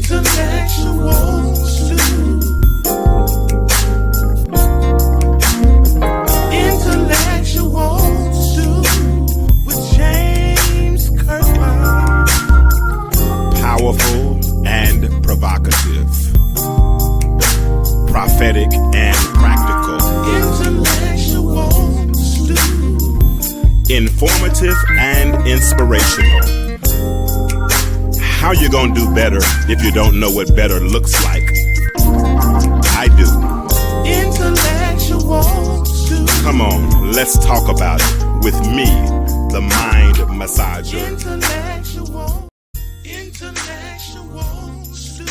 Intellectual stew. Intellectual stew with James Kirkland. Powerful and provocative. Prophetic and practical. Intellectual stew. Informative and inspirational. How you gonna do better if you don't know what better looks like? I do. Intellectual stew. Come on, let's talk about it with me, the mind massager. Intellectual stew.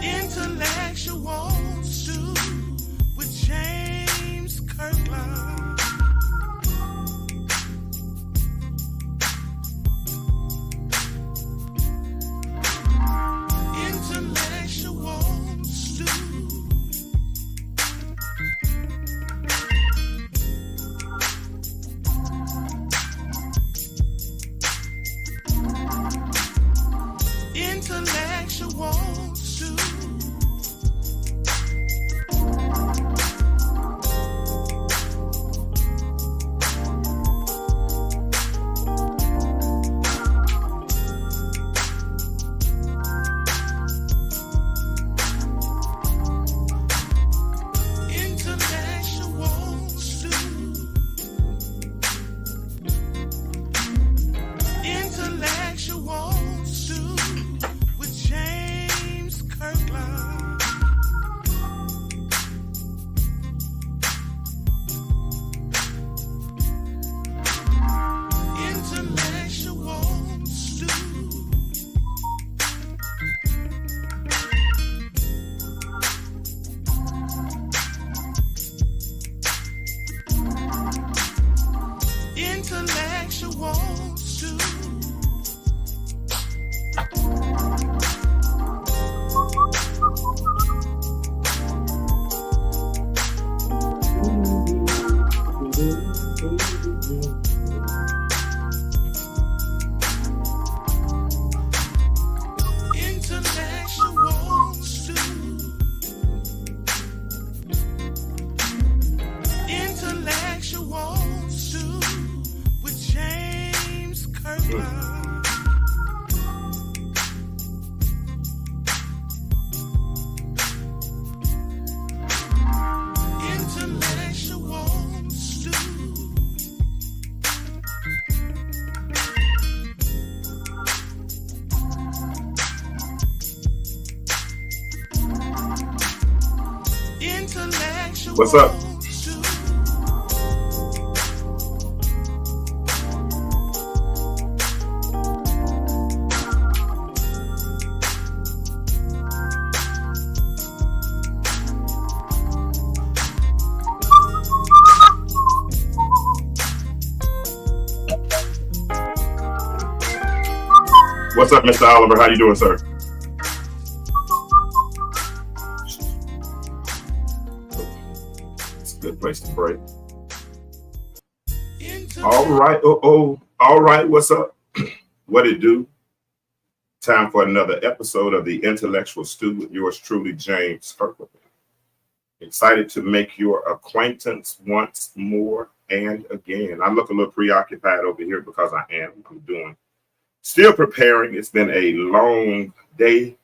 Intellectual stew with James Kirkland. Intellectual stew. Intellectual stew. Intellectual stew. Intellectual stew with James Kirkland. Intellectual stew. Intellectual stew. Intellectual stew. Intellectual stew with James Kirkland. Intellectual stew. Intellectual What's up? stew. What's up, Mr. Oliver? How you doing, sir? It's a good place to break. All right. All right. What's up? What it do? Time for another episode of the Intellectual Stew with yours truly, James Kirkland. Excited to make your acquaintance once more and again. I look a little preoccupied over here because I'm still preparing. It's been a long day,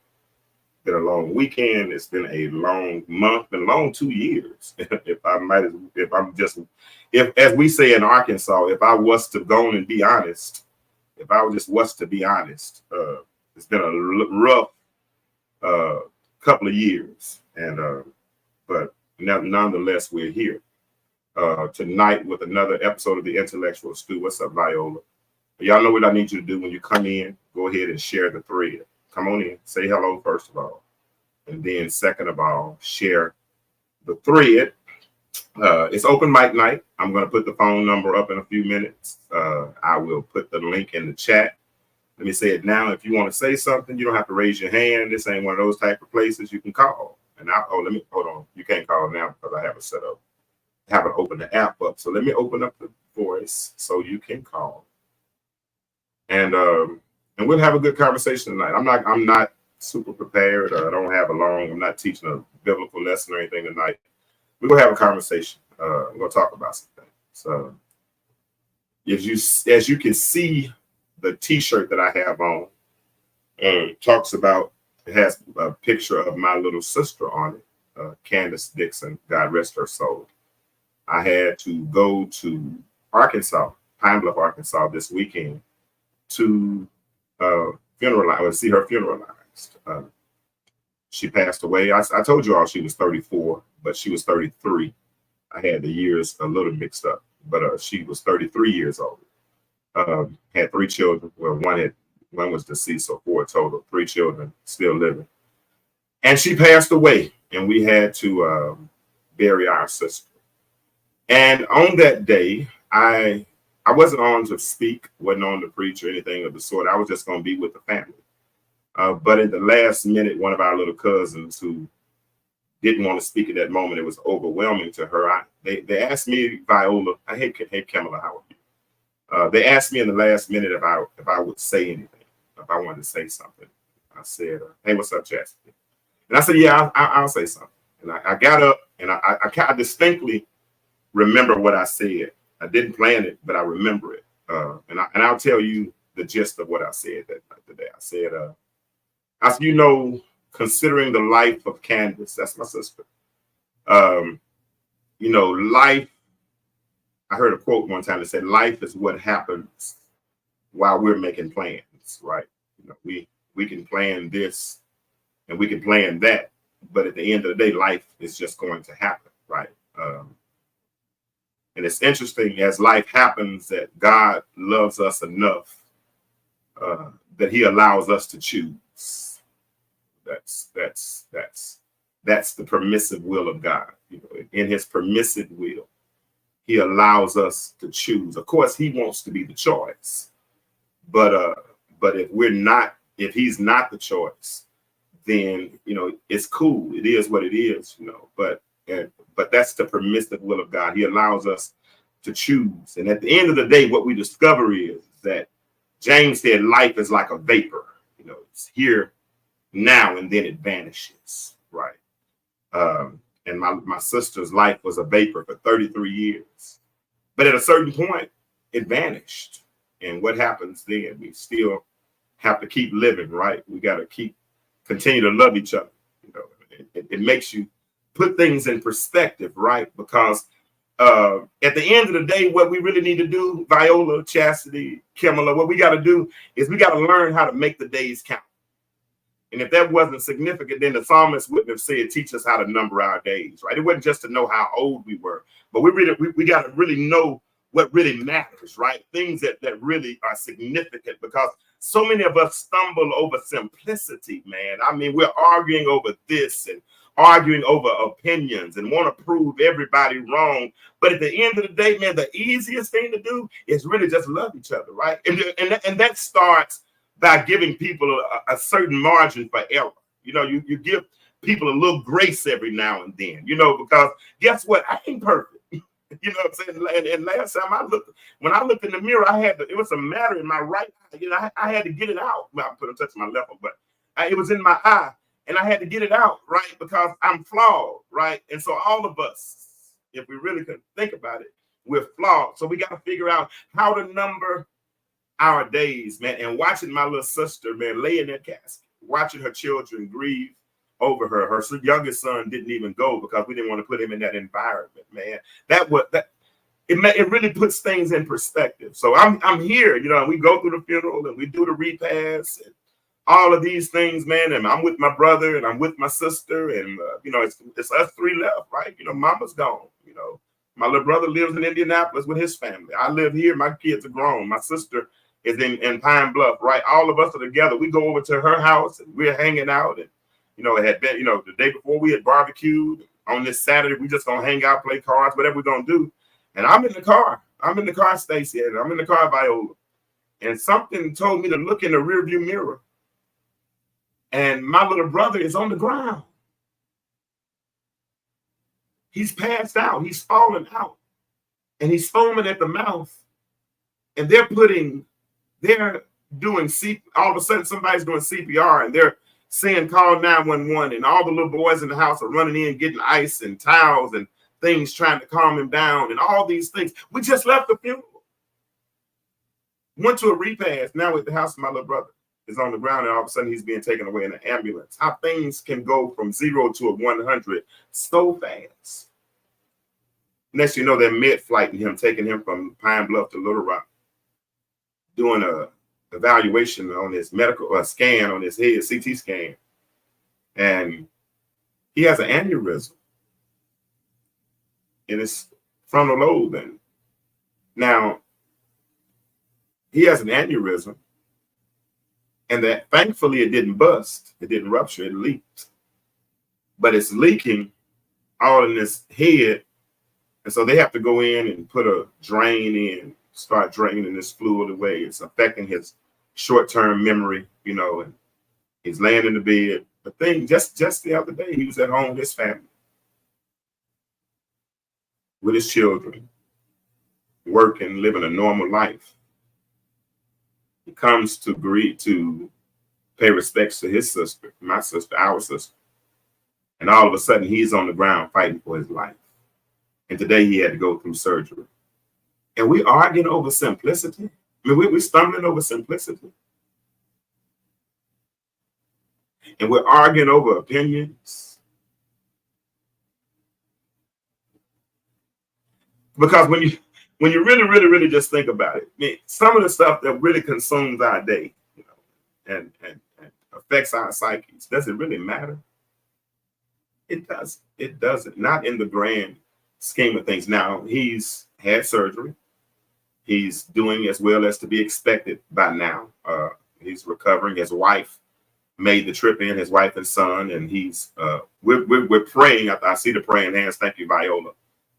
been a long weekend. It's been a long month, been a long 2 years. If as we say in Arkansas, if I was to go and be honest, it's been a rough couple of years, but nonetheless, we're here tonight with another episode of the Intellectual Stew. What's up, Viola? Y'all know what I need you to do when you come in. Go ahead and share the thread. Come on in. Say hello, first of all. And then second of all, share the thread. It's open mic night. I'm going to put the phone number up in a few minutes. I will put the link in the chat. Let me say it now. If you want to say something, you don't have to raise your hand. This ain't one of those type of places you can call. And hold on. You can't call now because I have it set up. I haven't opened the app up. So let me open up the voice so you can call and we'll have a good conversation tonight. I'm not super prepared. I don't have I'm not teaching a biblical lesson or anything tonight. We're gonna have a conversation. We're gonna talk about something. So as you can see, the T-shirt that I have on talks about. It has a picture of my little sister on it, Candace Dixon. God rest her soul. I had to go to Arkansas, Pine Bluff, Arkansas, this weekend to see her funeralized. She passed away. I told you all she was 34, but she was 33. I had the years a little mixed up, but she was 33 years old. Had 3 children. Well, one was deceased, so 4 total. 3 children still living, and she passed away, and we had to bury our sister. And on that day, I wasn't on to speak, wasn't on to preach or anything of the sort. I was just going to be with the family. But at the last minute, one of our little cousins who didn't want to speak at that moment, it was overwhelming to her. They asked me, Viola, hey Kamala, how are you? They asked me in the last minute if I would say anything, if I wanted to say something. I said, hey, what's up, Chastity? And I said, yeah, I'll say something. And I got up, and I distinctly remember what I said. I didn't plan it, but I remember it. And I'll tell you the gist of what I said that day. I said, considering the life of Candace, that's my sister. Life, I heard a quote one time that said, life is what happens while we're making plans, right? We can plan this and we can plan that, but at the end of the day, life is just going to happen, right? And it's interesting as life happens that God loves us enough that He allows us to choose. That's the permissive will of God. In His permissive will, He allows us to choose. Of course, He wants to be the choice, but if He's not the choice, then it's cool. It is what it is, But that's the permissive will of God. He allows us to choose. And at the end of the day, what we discover is that James said life is like a vapor. It's here now and then it vanishes, right? And my sister's life was a vapor for 33 years. But at a certain point, it vanished. And what happens then? We still have to keep living, right? We got to continue to love each other. It makes you put things in perspective, right? Because at the end of the day, what we really need to do, Viola, Chastity, Kamala, what we got to do is we got to learn how to make the days count. And if that wasn't significant, then the psalmist wouldn't have said, teach us how to number our days, right? It wasn't just to know how old we were, but we got to really know what really matters, right? Things that really are significant, because so many of us stumble over simplicity, man. I mean, we're arguing over this and arguing over opinions and want to prove everybody wrong. But at the end of the day, man, the easiest thing to do is really just love each other, right? And that starts by giving people a certain margin for error. You give people a little grace every now and then, because guess what? I ain't perfect. You know what I'm saying? And last time when I looked in the mirror, it was a matter in my right eye. I had to get it out. Well, I put a touch on my left one, but it was in my eye, and I had to get it out, right? Because I'm flawed, right? And so all of us, if we really could think about it, we're flawed. So we got to figure out how to number our days, man. And watching my little sister, man, lay in that casket, watching her children grieve over her. Her youngest son didn't even go because we didn't want to put him in that environment, man. It really puts things in perspective. So I'm here, and we go through the funeral and we do the repast and all of these things, man. And I'm with my brother and I'm with my sister, and it's us 3 left, right? Mama's gone. My little brother lives in Indianapolis with his family. I live here. My kids are grown. My sister is in Pine Bluff, right? All of us are together. We go over to her house and we're hanging out, and it had been, the day before we had barbecued. On this Saturday, we just gonna hang out, play cards, whatever we're gonna do. And I'm in the car. Stacey, and I'm in the car, Viola. And something told me to look in the rearview mirror. And my little brother is on the ground. He's passed out. He's fallen out. And he's foaming at the mouth. And they're putting their doing all of a sudden somebody's doing CPR and they're saying call 911, and all the little boys in the house are running in getting ice and towels and things trying to calm him down and all these things. We just left the funeral. Went to a repast. Now at the house of my little brother is on the ground, and all of a sudden he's being taken away in an ambulance. How things can go from 0 to 100 so fast. Next you know, they're mid-flighting him, taking him from Pine Bluff to Little Rock, doing a evaluation on his medical scan on his head, CT scan, and he has an aneurysm in his frontal lobe. And now he has an aneurysm, and that thankfully it didn't bust, it didn't rupture, it leaked, but it's leaking all in his head, and so they have to go in and put a drain in, start draining this fluid away. It's affecting his short-term memory, you know, and he's laying in the bed. The thing, just the other day, he was at home with his family, with his children, working, living a normal life. He comes to pay respects to his sister, my sister, our sister. And all of a sudden, he's on the ground fighting for his life. And today he had to go through surgery. And we arguing over simplicity. I mean, we're stumbling over simplicity. And we're arguing over opinions. Because when you really just think about it, I mean, some of the stuff that really consumes our day, you know, and affects our psyches, does it really matter? It does. It doesn't. Not in the grand scheme of things. Now, he's had surgery. He's doing as well as to be expected by now. He's recovering. His wife made the trip in, his wife and son, and he's we're praying. I see the praying hands. Thank you, Viola.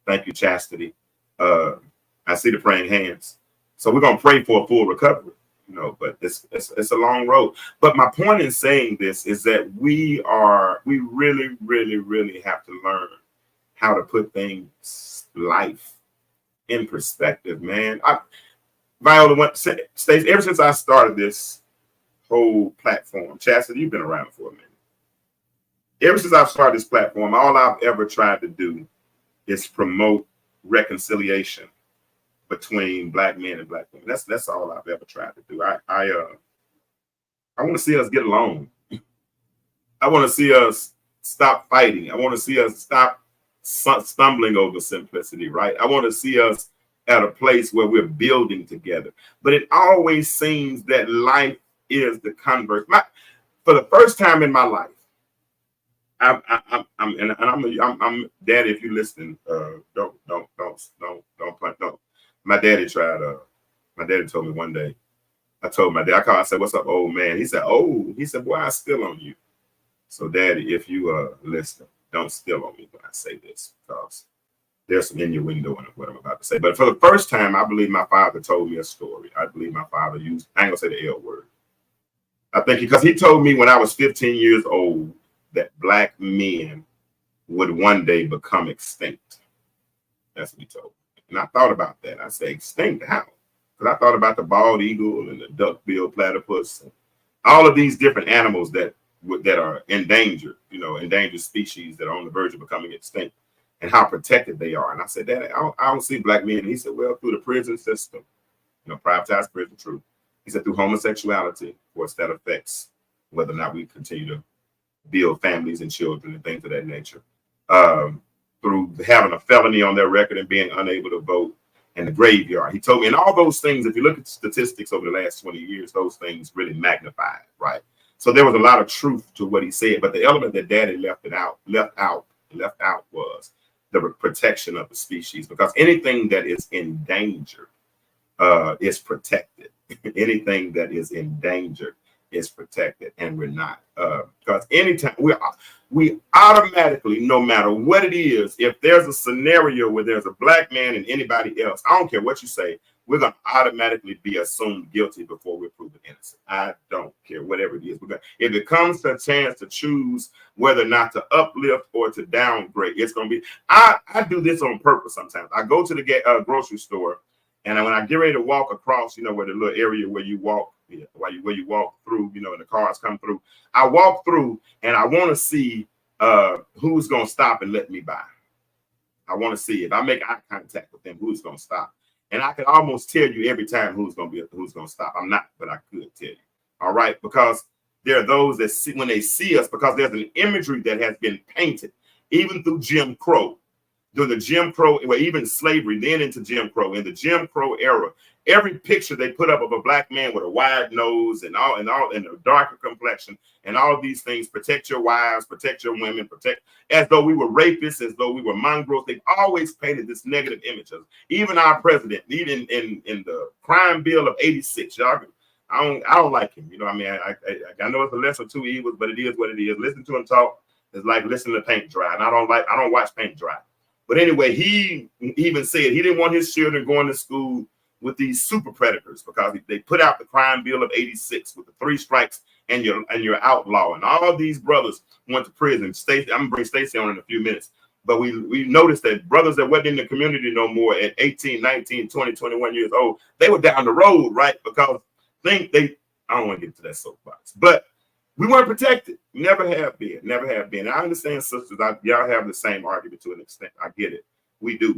Thank you, Chastity. I see the praying hands. So we're gonna pray for a full recovery, you know, but it's a long road. But my point in saying this is that we really have to learn how to put things, life, in perspective, man. Viola states, ever since I started this whole platform, Chastity, you've been around for a minute. Ever since I've started this platform, all I've ever tried to do is promote reconciliation between Black men and Black women. That's all I've ever tried to do. I want to see us get along. I want to see us stop fighting. I want to see us stop stumbling over simplicity, right? I want to see us at a place where we're building together. But it always seems that life is the converse. For the first time in my life, I'm Daddy. If you listen, don't. My daddy tried. My daddy told me one day. I told my dad. I said, "What's up, old man?" He said, "Oh," he said, "Boy, I still on you." So, Daddy, if you listen, don't steal on me when I say this, because there's some innuendo in what I'm about to say. But for the first time, I believe my father told me a story. I believe my father used, I ain't gonna say the L word. I think because he told me when I was 15 years old that Black men would one day become extinct. That's what he told me. And I thought about that. I said, extinct how? Because I thought about the bald eagle and the duck-billed platypus, and all of these different animals that are endangered, you know, endangered species that are on the verge of becoming extinct, and how protected they are. And I said, Daddy, I don't see Black men. And he said, well, through the prison system, you know, privatized prison, true. He said, through homosexuality, of course, that affects whether or not we continue to build families and children and things of that nature. Through having a felony on their record and being unable to vote, and the graveyard. He told me, and all those things, if you look at statistics over the last 20 years, those things really magnified, right? So there was a lot of truth to what he said, but the element that Daddy left out was the protection of the species, because anything that is endangered is protected. Anything that is endangered is protected, and we're not. Because anytime we automatically, no matter what it is, if there's a scenario where there's a Black man and anybody else, I don't care what you say, we're going to automatically be assumed guilty before we're proven innocent. I don't care, whatever it is. If it comes to a chance to choose whether or not to uplift or to downgrade, it's going to be, I do this on purpose sometimes. I go to the grocery store And when I get ready to walk across, you know, where the little area where you walk, where you walk through, you know, and the cars come through, I walk through and I want to see who's going to stop and let me by. I want to see if I make eye contact with them, who's going to stop. And I can almost tell you every time who's going to stop. I'm not, but I could tell you. All right. Because there are those that see, when they see us, because there's an imagery that has been painted, even through Jim Crow. During the Jim Crow, well, even slavery, then into Jim Crow. In the Jim Crow era, every picture they put up of a black man with a wide nose and a darker complexion and all of these things, protect your wives, protect your women, protect, as though we were rapists, as though we were mongrels. They've always painted this negative image of even our president, even in the crime bill of '86. Y'all, I don't like him. You know, I mean, I know it's a lesser of two evils, but it is what it is. Listen to him talk is like listening to paint dry, and I don't watch paint dry. But anyway, he even said he didn't want his children going to school with these super predators because they put out the crime bill of '86 with the 3 strikes and you're outlaw. And all these brothers went to prison. Stacey, I'm gonna bring Stacey on in a few minutes. But we noticed that brothers that wasn't in the community no more at 18, 19, 20, 21 years old, they were down the road, right? Because I don't want to get to that soapbox, but we weren't protected. Never have been. Never have been. I understand, sisters. Y'all have the same argument to an extent. I get it. We do.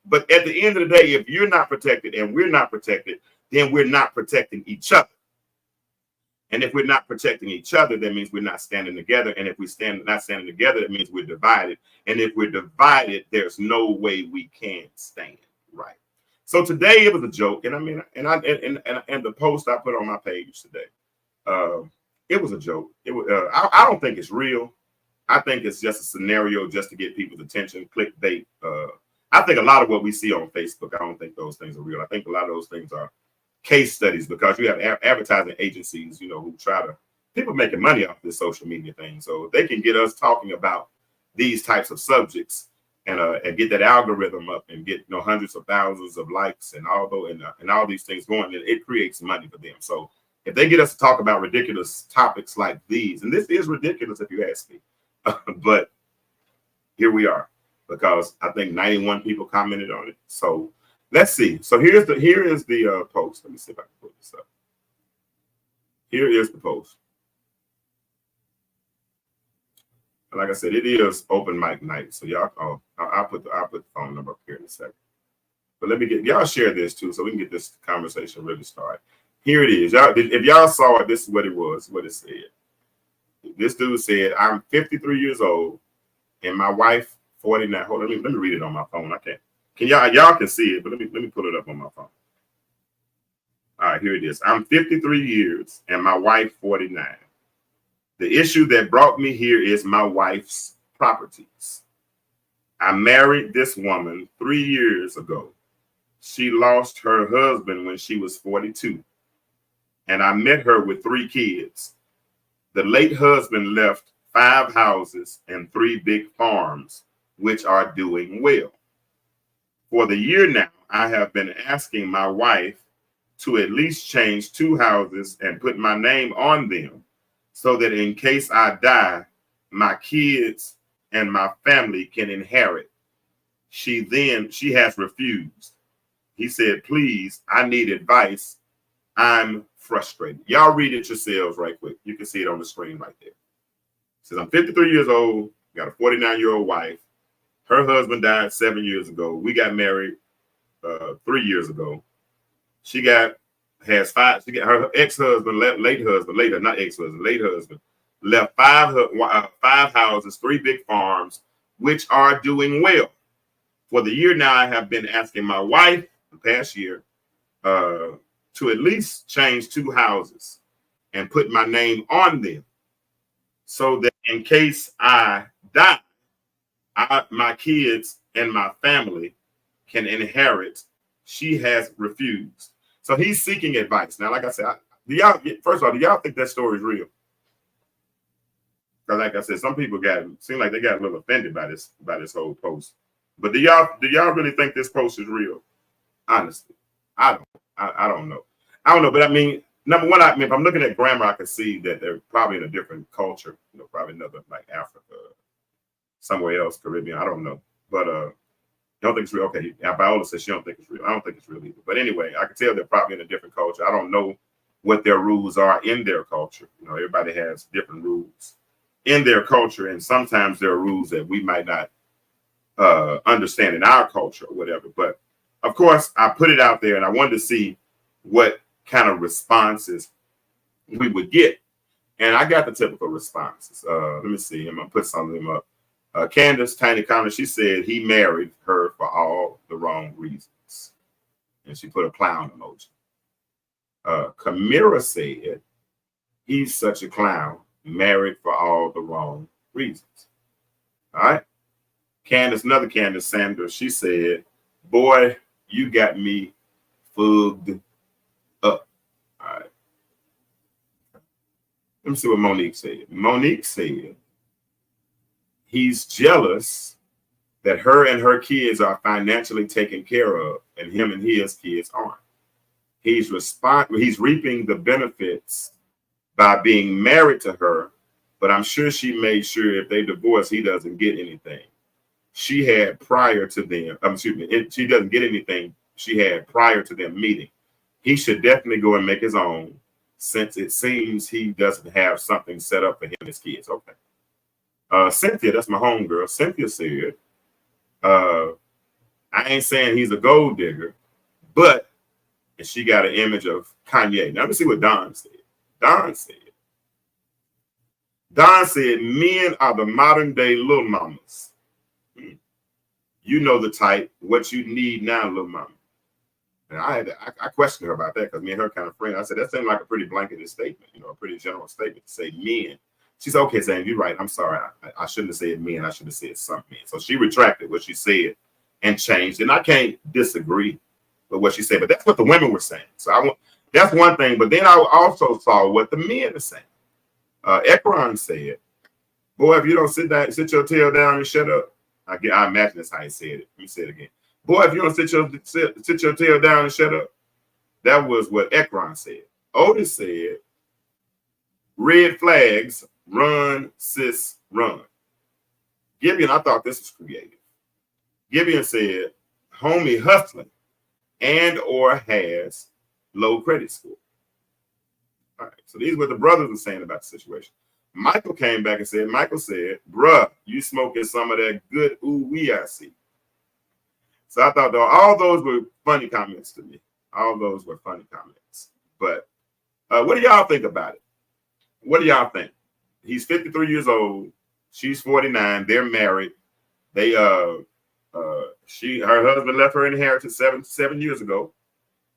But at the end of the day, if you're not protected and we're not protected, then we're not protecting each other. And if we're not protecting each other, that means we're not standing together. And if we're not standing together, that means we're divided. And if we're divided, there's no way we can stand. Right. So today it was a joke. And I mean, and the post I put on my page today, it was a joke. I don't think it's real. I think it's just a scenario just to get people's attention, clickbait. I think a lot of what we see on Facebook, I don't think those things are real. I think a lot of those things are case studies because you have advertising agencies, you know, who people making money off this social media thing. So they can get us talking about these types of subjects and get that algorithm up and get, you know, hundreds of thousands of likes and all these things going, and it creates money for them. So if they get us to talk about ridiculous topics like these, and this is ridiculous if you ask me, but here we are because I think 91 people commented on it. So let's see. So here is the post. Let me see if I can put this up. Here is the post. And like I said, it is open mic night. So y'all, I'll put the phone number up here in a second. But let me y'all share this too, so we can get this conversation really started. Here it is. If y'all saw it, this is what it was, what it said. This dude said, I'm 53 years old and my wife 49. Hold on, let me read it on my phone. I can't. Can y'all can see it, but let me pull it up on my phone. All right, here it is. I'm 53 years and my wife 49. The issue that brought me here is my wife's properties. I married this woman 3 years ago. She lost her husband when she was 42. And I met her with 3 kids. The late husband left 5 houses and 3 big farms, which are doing well. For the year now, I have been asking my wife to at least change 2 houses and put my name on them so that in case I die, my kids and my family can inherit. She has refused. He said, please, I need advice. I'm frustrated. Y'all read it yourselves right quick. You can see it on the screen right there. It says, I'm 53 years old, got a 49-year-old wife. Her husband died 7 years ago. We got married 3 years ago. She has 5. She got her ex-husband, late husband, left 5 houses, 3 big farms, which are doing well. For the year now, I have been asking my wife the past year to at least change 2 houses and put my name on them so that in case I die, my kids and my family can inherit. She has refused. So he's seeking advice. Now, like I said, first of all, do y'all think that story is real? Because like I said, some people seem like they got a little offended by this whole post. But do y'all really think this post is real? Honestly, I don't know. I don't know, but I mean, number one, if I'm looking at grammar, I can see that they're probably in a different culture, probably another like Africa, somewhere else, Caribbean. I don't know. But You don't think it's real? Okay. Viola says she don't think it's real. I don't think it's real either. But anyway, I can tell they're probably in a different culture. I don't know what their rules are in their culture. You know, everybody has different rules in their culture, and sometimes there are rules that we might not understand in our culture or whatever. But of course, I put it out there, and I wanted to see what kind of responses we would get. And I got the typical responses. Let me see. I'm going to put some of them up. Candace, Tiny Connor, she said he married her for all the wrong reasons. And she put a clown emoji. Kamira said he's such a clown, married for all the wrong reasons. All right. Candace, another Candace Sanders, she said, boy, you got me fugged up. All right. Let me see what Monique said. Monique said he's jealous that her and her kids are financially taken care of and him and his kids aren't. He's reaping the benefits by being married to her, but I'm sure she made sure if they divorce, he doesn't get anything. She had prior to them, she doesn't get anything she had prior to them meeting. He should definitely go and make his own, since it seems he doesn't have something set up for him and his kids. Okay. Cynthia, that's my homegirl. Cynthia said, I ain't saying he's a gold digger, but, and she got an image of Kanye. Now let me see what Don said. Don said, men are the modern day little mamas. You know the type, what you need now, little mama. And I questioned her about that because me and her kind of friend. I said, that seemed like a pretty blanketed statement, you know, a pretty general statement to say men. She said, okay, Sam, you're right. I'm sorry. I shouldn't have said men. I should have said some men. So she retracted what she said and changed. And I can't disagree with what she said, but that's what the women were saying. So that's one thing. But then I also saw what the men are saying. Ekron said, boy, if you don't sit your tail down and shut up. I imagine that's how he said it. Let me say it again. Boy, if you don't sit your tail down and shut up. That was what Ekron said. Otis said, red flags, run, sis, run. Gibeon, I thought this was creative. Gibeon said, homie hustling and or has low credit score. All right, so these are what the brothers were saying about the situation. Michael came back and said, bruh, you smoking some of that good ooh-wee I see. So I thought, though, all those were funny comments to me. All those were funny comments. But what do y'all think about it? What do y'all think? He's 53 years old. She's 49. They're married. They her husband left her inheritance 7 years ago.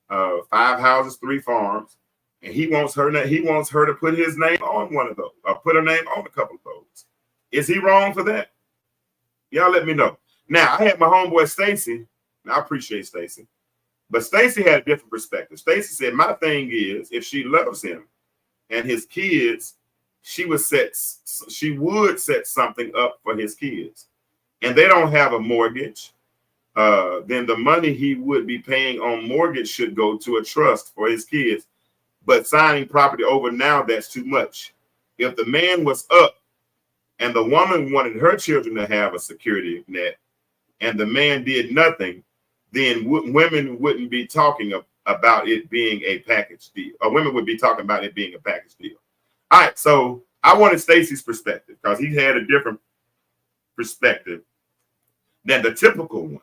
5 houses, 3 farms. And he wants her to put his name on one of those, or put her name on a couple of those. Is he wrong for that? Y'all let me know. Now, I had my homeboy Stacy. I appreciate Stacy. But Stacy had a different perspective. Stacy said, my thing is, if she loves him and his kids, she would set something up for his kids. And they don't have a mortgage. Then the money he would be paying on mortgage should go to a trust for his kids. But signing property over now, that's too much. If the man was up and the woman wanted her children to have a security net and the man did nothing, then women wouldn't be talking about it being a package deal. Or women would be talking about it being a package deal. All right, so I wanted Stacy's perspective because he had a different perspective than the typical one.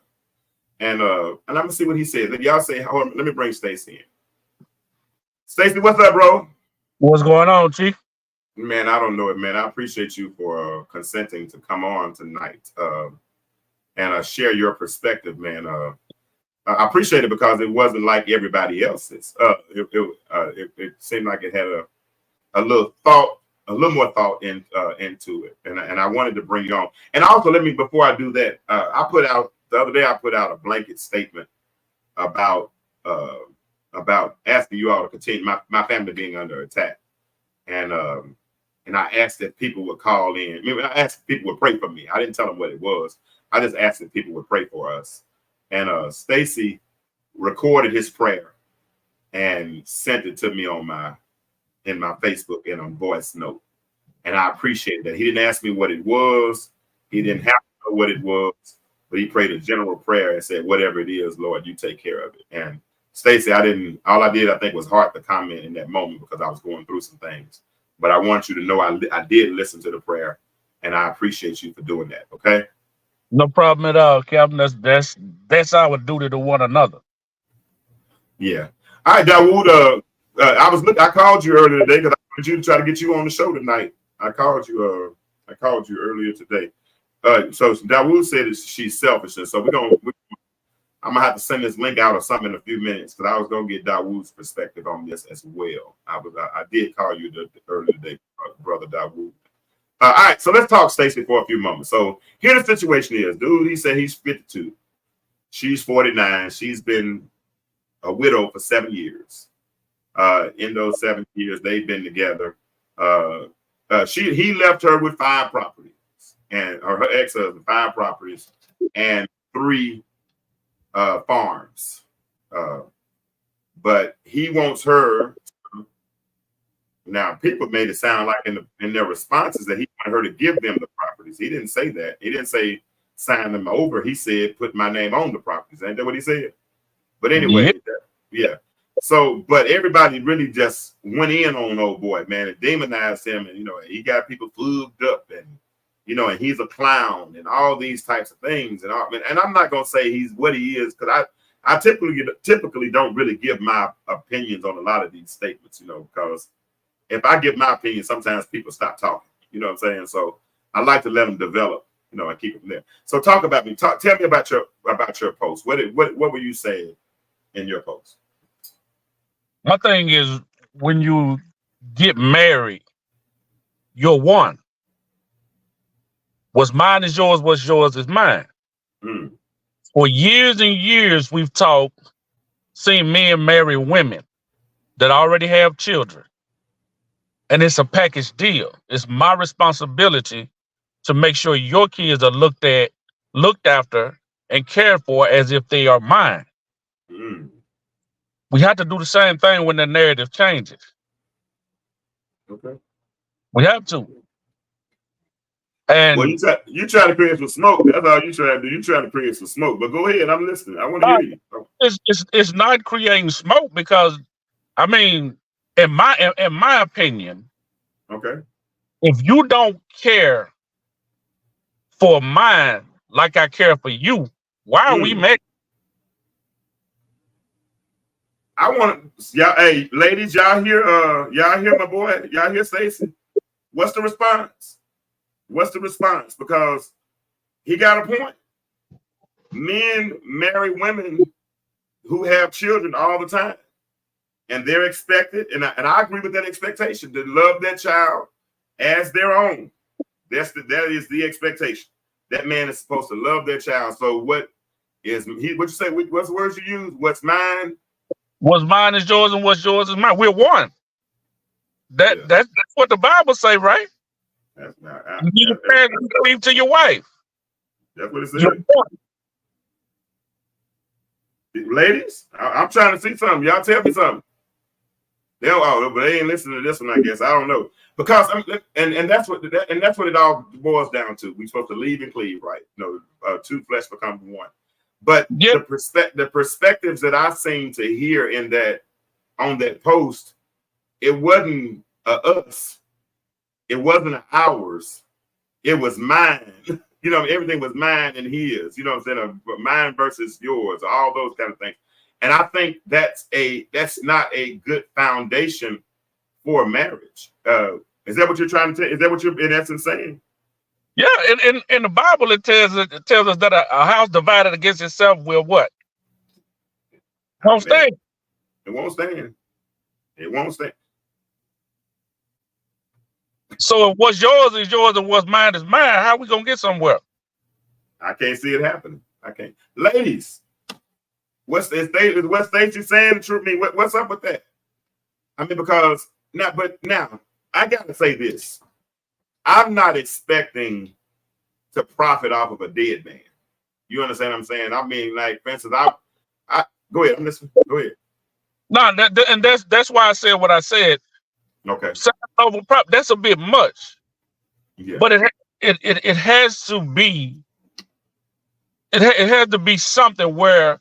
And I'm going to see what he says. If y'all say, hold on, let me bring Stacy in. Stacy, what's up, bro? What's going on, Chief? Man, I don't know it, man. I appreciate you for consenting to come on tonight and share your perspective, man. I appreciate it because it wasn't like everybody else's. It seemed like it had a little more thought into it, and I wanted to bring you on. And also, before I do that, the other day I put out a blanket statement about asking you all to continue my family being under attack, and I asked that people would call in. I asked if people would pray for me. I didn't tell them what it was. I just asked that people would pray for us. And Stacy recorded his prayer and sent it to me in my Facebook and on voice note. And I appreciate that. He didn't ask me what it was. He didn't have to know what it was, but he prayed a general prayer and said, "Whatever it is, Lord, you take care of it." And Stacy, all I did, I think, was heart the comment in that moment because I was going through some things. But I want you to know I did listen to the prayer, and I appreciate you for doing that. Okay. No problem at all, Captain. That's our duty to one another. Yeah. All right, Dawood. I called you earlier today because I wanted you to try to get you on the show tonight. I called you earlier today. So Dawood said she's selfish, and so I'm gonna have to send this link out or something in a few minutes because I was gonna get Dawood's perspective on this as well. I did call you earlier today, brother Dawood. All right, so let's talk Stacy for a few moments. So here the situation is, dude. He said he's 52, she's 49. She's been a widow for 7 years. In those 7 years, they've been together. He left her with 5 properties, and her ex-husband 5 properties and 3 farms. But he wants her. Now, people made it sound like in their responses that he wanted her to give them the properties. He didn't say that. He didn't say sign them over. He said put my name on the properties. Ain't that what he said? But anyway, yeah. So, but everybody really just went in on old boy, man, and demonized him, and he got people fooled up, and and he's a clown, and all these types of things, and I'm not gonna say he's what he is, because I typically don't really give my opinions on a lot of these statements, because if I give my opinion, sometimes people stop talking. You know what I'm saying? So I like to let them develop, and keep them there. So talk about me. Tell me about your post. What were you saying in your post? My thing is, when you get married, you're one. What's mine is yours. What's yours is mine. Mm. For years and years, we've seen men marry women that already have children. And it's a package deal. It's my responsibility to make sure your kids are looked after, and cared for as if they are mine. Mm. We have to do the same thing when the narrative changes. Okay. We have to. And well, you try to create some smoke. That's all you try to do. You try to create some smoke. But go ahead. I'm listening. I want to hear you. It's not creating smoke because, I mean, in my opinion, okay, if you don't care for mine like I care for you, why are we married? I want y'all. Hey, ladies, y'all hear my boy? Y'all hear Stacy? What's the response? Because he got a point. Men marry women who have children all the time, and they're expected, and I agree with that expectation, to love that child as their own. That is the expectation. That man is supposed to love their child. So what you say? What's the words you use? What's mine? What's mine is yours, and what's yours is mine. We're one. That's what the Bible say, right? That's not. You cleave to your wife. That's what it says. Ladies, I'm trying to see something. Y'all tell me something. But they ain't listening to this one, I guess. I don't know. Because and that's what it all boils down to. We're supposed to leave and cleave, right? Two flesh become one. But the perspectives that I seem to hear on that post, it wasn't us. It wasn't ours. It was mine. Everything was mine and his. You know what I'm saying? Mine versus yours, all those kind of things. And I think that's not a good foundation for marriage. Is that what you're trying to say? Is that what you're in essence saying? Yeah, in the Bible it tells us that a house divided against itself will what? Won't stand. It won't stand. It won't stand. So if what's yours is yours and what's mine is mine, how are we gonna get somewhere? I can't see it happening. I can't. Ladies, what's Stacy saying? What's up with that? I mean, because now I gotta say this. I'm not expecting to profit off of a dead man. You understand what I'm saying? I mean, like, for instance, I go ahead. I'm listening. Go ahead. No, that's why I said what I said. Okay. That's a bit much. Yeah. But it has to be it had to be something where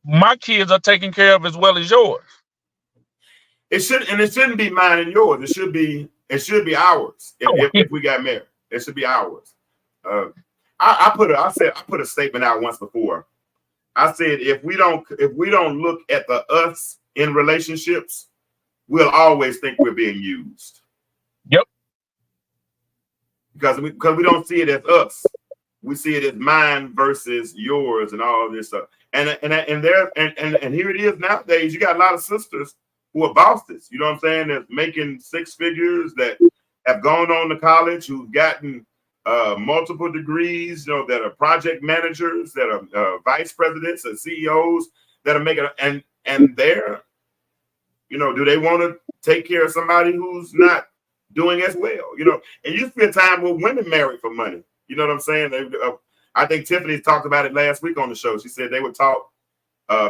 my kids are taken care of as well as yours. It shouldn't be mine and yours. It should be ours. If we got married, it should be ours. I put a statement out once before. I said if we don't look at the us in relationships, we'll always think we're being used. Yep. Because we don't see it as us. We see it as mine versus yours and all this stuff. And here it is nowadays. You got a lot of sisters who are bosses. You know what I'm saying? That's making six figures, that have gone on to college, who've gotten multiple degrees, you know, that are project managers, that are vice presidents and CEOs, that are making, and they're, you know, do they want to take care of somebody who's not doing as well? You know, and you spend time with women married for money. You know what I'm saying? I think Tiffany talked about it last week on the show. She said they were taught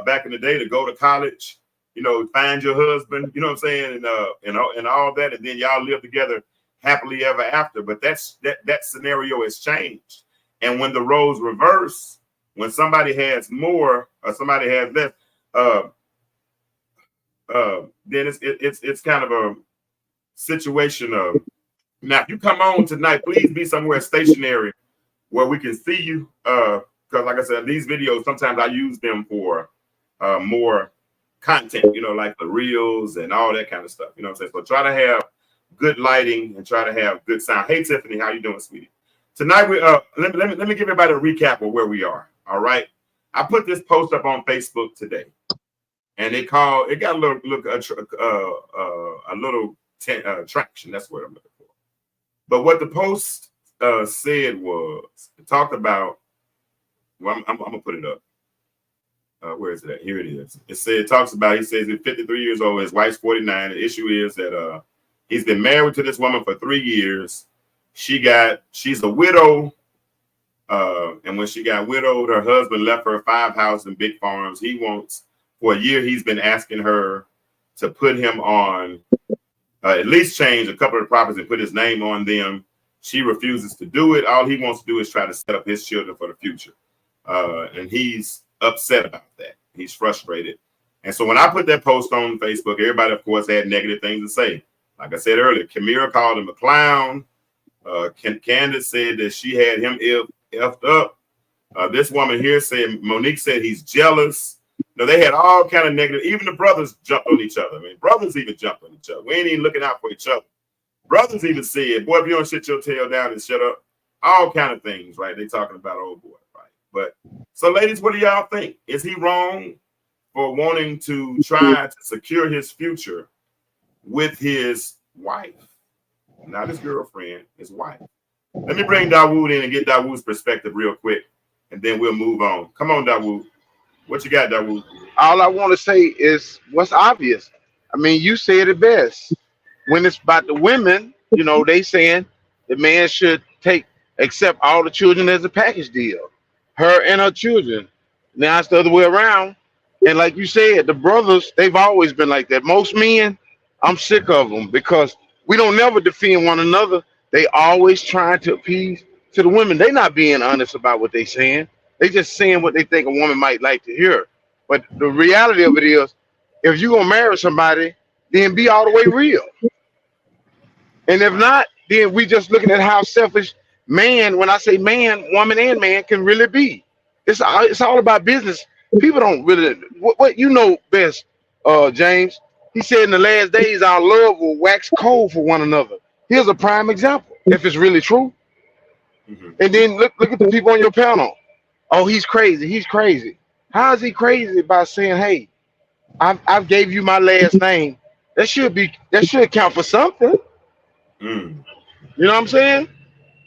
back in the day to go to college, you know, find your husband, you know what I'm saying, and all that, and then y'all live together happily ever after. But that scenario has changed. And when the roles reverse, when somebody has more or somebody has less, then it's kind of a situation of, now if you come on tonight, please be somewhere stationary where we can see you. Because like I said, these videos, sometimes I use them for more content, you know, like the reels and all that kind of stuff. You know what I'm saying? So try to have good lighting and try to have good sound. Hey Tiffany, how you doing, sweetie? Tonight we let me give everybody a recap of where we are. All right. I put this post up on Facebook today, and it got a little traction. That's what I'm looking for. But what the post said was, it talked about, well, I'm gonna put it up. Where is it at? Here it is. He says he's 53 years old. His wife's 49. The issue is that he's been married to this woman for 3 years. She's a widow. And when she got widowed, her husband left her 5 houses and big farms. For a year, he's been asking her to put him on, at least change a couple of properties and put his name on them. She refuses to do it. All he wants to do is try to set up his children for the future. And he's upset about that. He's frustrated. And so when I put that post on Facebook, everybody, of course, had negative things to say. Like I said earlier, Kamira called him a clown. Candace said that she had him effed up. This woman here said, Monique said he's jealous. No, they had all kind of negative. Even the brothers jumped on each other. I mean, brothers even jumped on each other. We ain't even looking out for each other. Brothers even said, boy, if you don't sit your tail down and shut up, all kind of things, right? They talking about old boy, right? But so, ladies, what do y'all think? Is he wrong for wanting to try to secure his future with his wife? Not his girlfriend, his wife. Let me bring Dawood in and get Dawood's perspective real quick, and then we'll move on. Come on, Dawood. What you got, Dawood? All I want to say is what's obvious. I mean, you said it best. When it's about the women, you know, they saying the man should accept all the children as a package deal. Her and her children. Now it's the other way around. And like you said, the brothers, they've always been like that. Most men, I'm sick of them because we don't never defend one another. They always trying to appease to the women. They not being honest about what they saying. They just saying what they think a woman might like to hear. But the reality of it is, if you're going to marry somebody, then be all the way real. And if not, then we just looking at how selfish man, when I say man, woman and man can really be. It's all about business. People don't really, what you know best, James. He said in the last days, our love will wax cold for one another. Here's a prime example, if it's really true. Mm-hmm. And then look at the people on your panel. Oh, he's crazy. He's crazy. How is he crazy by saying, hey, I've gave you my last name? That should count for something. You know what I'm saying?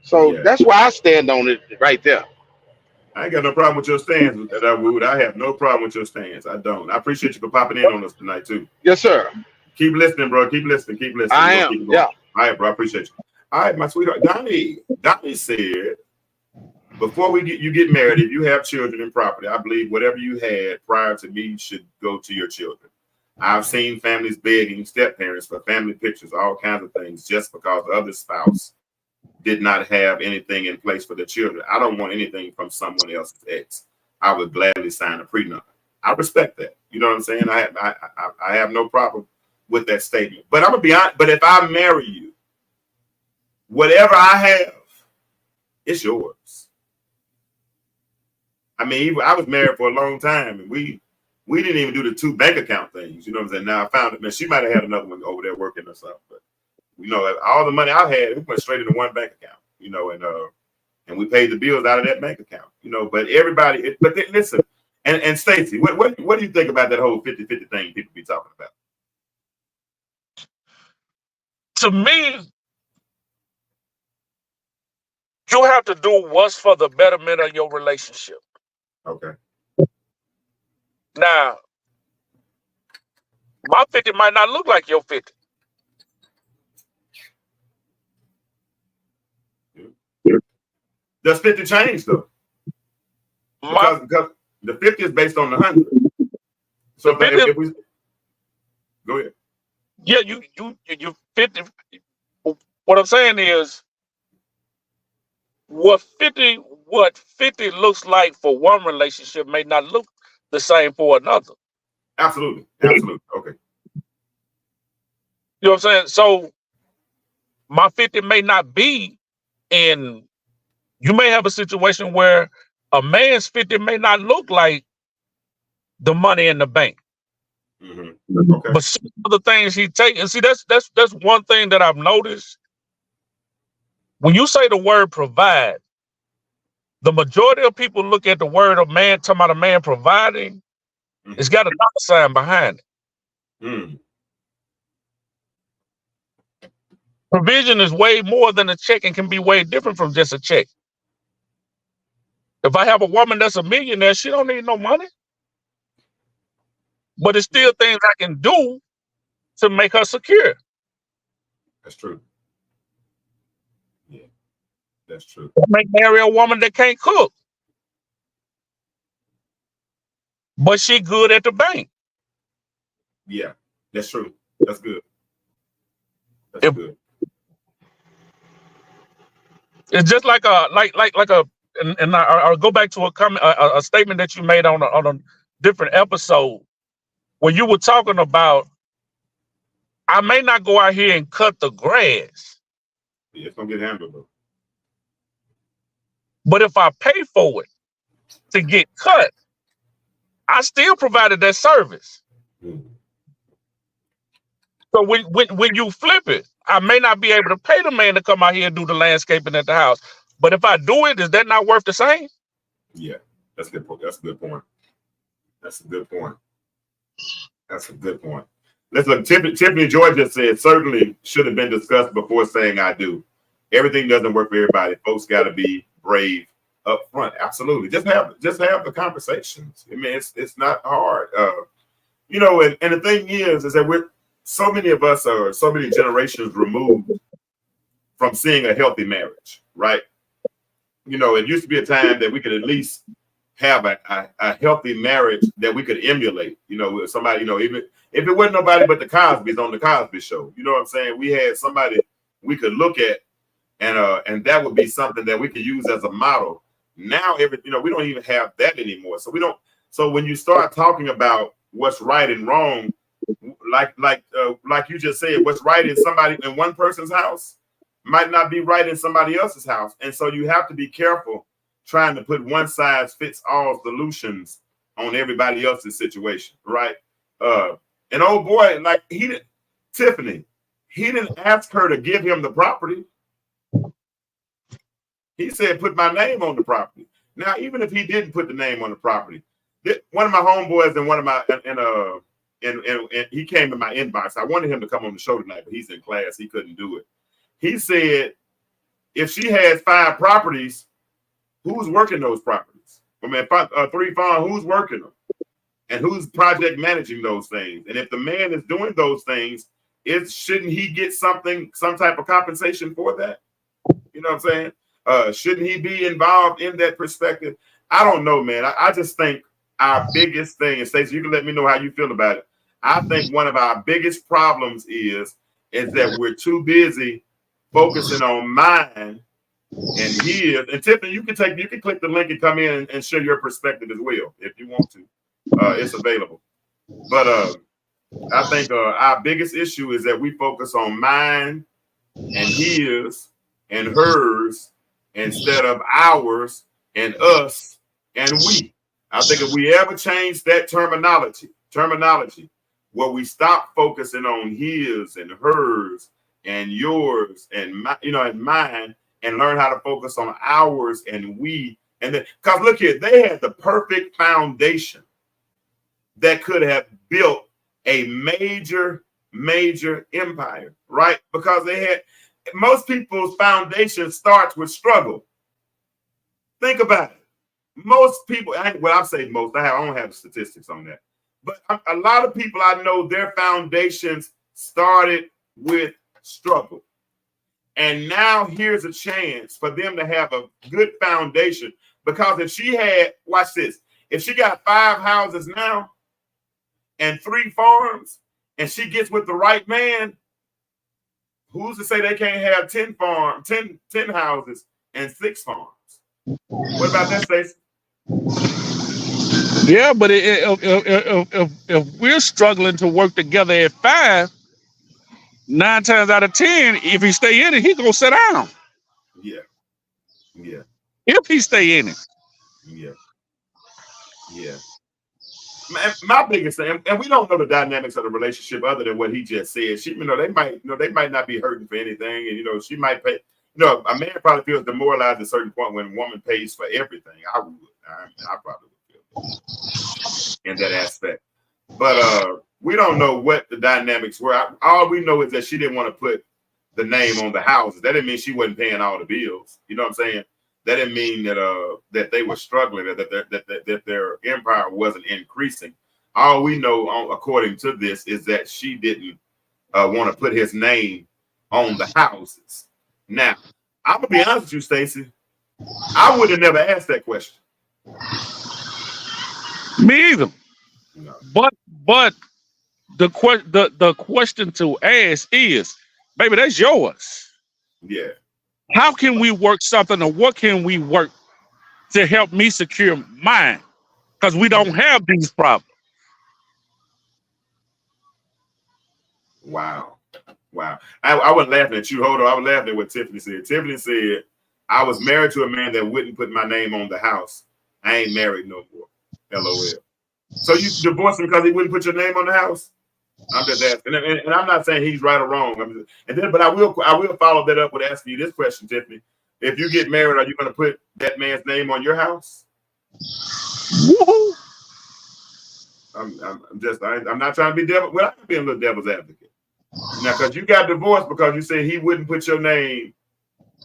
So yeah, that's why I stand on it right there. I ain't got no problem with your stance, Dawood. I have no problem with your stance. I don't. I appreciate you for popping in on us tonight too. Yes, sir. Keep listening, bro. Keep listening. Keep listening. I am. Yeah. All right, bro. I appreciate you. All right, my sweetheart. Donnie said, before you get married, if you have children and property, I believe whatever you had prior to me should go to your children. I've seen families begging step parents for family pictures, all kinds of things, just because the other spouse did not have anything in place for the children. I don't want anything from someone else's ex. I would gladly sign a prenup. I respect that. You know what I'm saying? I have no problem with that statement. But I'm gonna be honest. But if I marry you, whatever I have, it's yours. I mean, I was married for a long time, and we didn't even do the 2 bank account things. You know what I'm saying? Now I found it. Man, she might have had another one over there working or something. But you know, all the money I had, it went straight into one bank account. You know, and we paid the bills out of that bank account. You know, but everybody. But listen, and Stacey, what do you think about that whole 50-50 thing people be talking about? To me, you have to do what's for the betterment of your relationship. Okay. Now, my 50 might not look like your 50. Does 50 change though? Because the 50 is based on the 100. So if we go ahead. Yeah, you 50. What I'm saying is, what 50 looks like for one relationship may not look the same for another. Absolutely. Okay. You know what I'm saying? So my 50 may not be in. You may have a situation where a man's 50 may not look like the money in the bank. Mm-hmm. Okay. But some of the things he takes, and see, that's one thing that I've noticed. When you say the word provide, the majority of people look at the word of man, talking about a man providing, it's got a dollar sign behind it. Mm. Provision is way more than a check and can be way different from just a check. If I have a woman that's a millionaire, she don't need no money. But it's still things I can do to make her secure. That's true. Yeah, that's true. I may marry a woman that can't cook, but she good at the bank. Yeah, that's true. That's good. That's good. It's just like and I'll go back to a statement that you made on a different episode where you were talking about, I may not go out here and cut the grass. Yeah, it's gonna get handled though. But if I pay for it to get cut, I still provided that service. Mm. So when you flip it, I may not be able to pay the man to come out here and do the landscaping at the house. But if I do it, is that not worth the same? Yeah, that's a good point. That's a good point. That's a good point. That's a good point. Let's look. Tiffany Georgia said certainly should have been discussed before saying I do. Everything doesn't work for everybody. Folks got to be brave up front. Absolutely. Just have the conversations. I mean, it's not hard. You know, and the thing is that we're so many of us are so many generations removed from seeing a healthy marriage, right? You know, it used to be a time that we could at least have a healthy marriage that we could emulate. You know, with somebody, you know, even if it wasn't nobody but the Cosbys on the Cosby Show. You know what I'm saying? We had somebody we could look at, and that would be something that we could use as a model. Now, you know, we don't even have that anymore. So we don't. So when you start talking about what's right and wrong, like you just said, what's right in one person's house might not be right in somebody else's house, and so you have to be careful trying to put one size fits all solutions on everybody else's situation, right? And old boy, like Tiffany, he didn't ask her to give him the property. He said, "Put my name on the property." Now, even if he didn't put the name on the property, one of my homeboys and one of my and he came in my inbox. I wanted him to come on the show tonight, but he's in class. He couldn't do it. He said, if she has 5 properties, who's working those properties? I mean, 3 farms, who's working them? And who's project managing those things? And if the man is doing those things, shouldn't he get some type of compensation for that? You know what I'm saying? Shouldn't he be involved in that perspective? I don't know, man. I just think our biggest thing, and Stacey, you can let me know how you feel about it. I think one of our biggest problems is that we're too busy focusing on mine And and Tiffany, you can click the link and come in and share your perspective as well if you want to. It's available. But I think our biggest issue is that we focus on mine and his and hers instead of ours and us and we. I think if we ever change that terminology, where we stop focusing on his and hers and yours and and mine, and learn how to focus on ours and we, and then, because look here, they had the perfect foundation that could have built a major empire, right? Because most people's foundation starts with struggle. Think about it. Most people, I'm saying most, I don't have the statistics on that, but a lot of people I know, their foundations started with struggle. And now here's a chance for them to have a good foundation, because if she had, watch this, if she got 5 houses now and 3 farms, and she gets with the right man, who's to say they can't have 10 houses and 6 farms? What about that, Stacey? Yeah, but if we're struggling to work together at 5, 9 times out of 10, if he stay in it, he gonna sit down. Yeah. If he stay in it. Yeah. My biggest thing, and we don't know the dynamics of the relationship other than what he just said. They might not be hurting for anything, and she might pay. A man probably feels demoralized at a certain point when a woman pays for everything. I would. I probably would feel in that aspect. But we don't know what the dynamics were. All we know is that she didn't want to put the name on the houses. That didn't mean she wasn't paying all the bills. You know what I'm saying? That didn't mean that they were struggling, that their empire wasn't increasing. All we know, according to this, is that she didn't want to put his name on the houses. Now, I'm gonna be honest with you, Stacey. I would have never asked that question. Me either. No. But the question to ask is, baby, that's yours. Yeah. How can we work something, or what can we work to help me secure mine? Because we don't have these problems. Wow. I wasn't laughing at you. Hold on. I was laughing at what Tiffany said. Tiffany said, I was married to a man that wouldn't put my name on the house. I ain't married no more. LOL. So you divorced him because he wouldn't put your name on the house? I'm just asking. And I'm not saying he's right or wrong. But I will follow that up with asking you this question, Tiffany. If you get married, are you going to put that man's name on your house? Woo-hoo. I'm not trying to be devil. Well, I'm being a little devil's advocate. Now, because you got divorced because you said he wouldn't put your name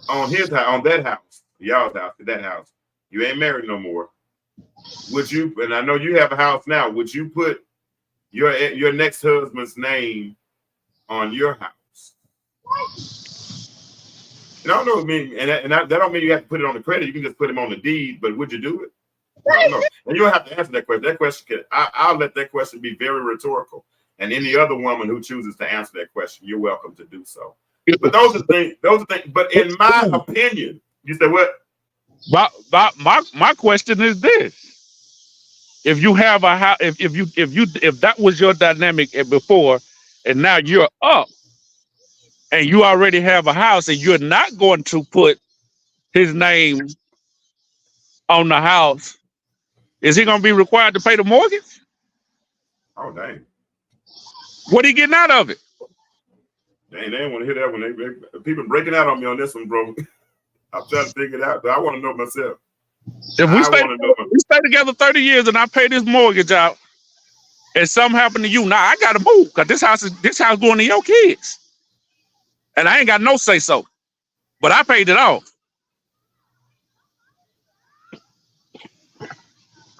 on his house, on that house, y'all's house, that house. You ain't married no more. Would you? And I know you have a house now. Would you put your next husband's name on your house? And I don't know. I mean, and that don't mean you have to put it on the credit. You can just put him on the deed. But would you do it? I don't know. And you don't have to answer that question. That question I'll let that question be very rhetorical. And any other woman who chooses to answer that question, you're welcome to do so. But those are things. But in my opinion, you said what? My question is this: if you have a house, if that was your dynamic before, and now you're up, and you already have a house, and you're not going to put his name on the house, is he going to be required to pay the mortgage? Oh dang! What are you getting out of it? Dang, they didn't want to hear that one. People breaking out on me on this one, bro. I'm trying to figure it out, but I want to know myself. If we stay together 30 years and I pay this mortgage out, and something happened to you, now I gotta move because this house going to your kids, and I ain't got no say so. But I paid it off.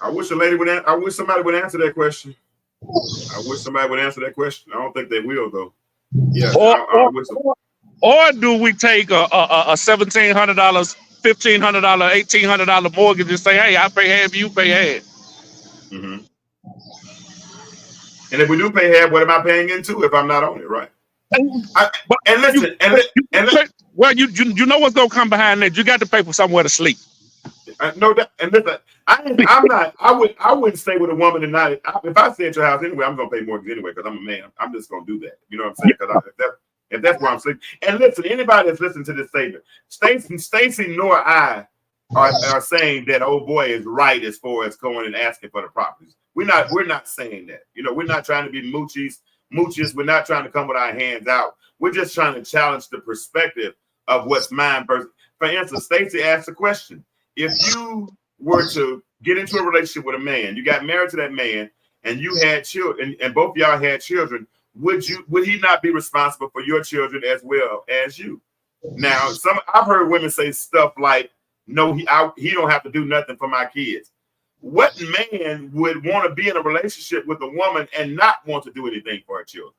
I wish somebody would answer that question. I don't think they will though. Yeah. Or do we take a $1,700, $1,500, $1,800 mortgage and say, hey, I pay half, you pay half? Mm-hmm. And if we do pay half, what am I paying into if I'm not on it, right? But And you, listen, well, you know what's gonna come behind that. You got to pay for somewhere to sleep. no, and listen, I'm not. I wouldn't stay with a woman tonight. If I stay at your house anyway, I'm gonna pay mortgage anyway because I'm a man. I'm just gonna do that. You know what I'm saying? Because if that's where I'm sleeping. And listen, anybody that's listening to this statement, Stacy nor I are saying that old boy is right as far as going and asking for the properties. We're not saying that. You know, we're not trying to be moochies. We're not trying to come with our hands out. We're just trying to challenge the perspective of what's mine versus. For instance, Stacy asked a question. If you were to get into a relationship with a man, you got married to that man, and you had children, and both of y'all had children, would he not be responsible for your children as well as you? Now, I've heard women say stuff like, "No, he don't have to do nothing for my kids." What man would want to be in a relationship with a woman and not want to do anything for her children?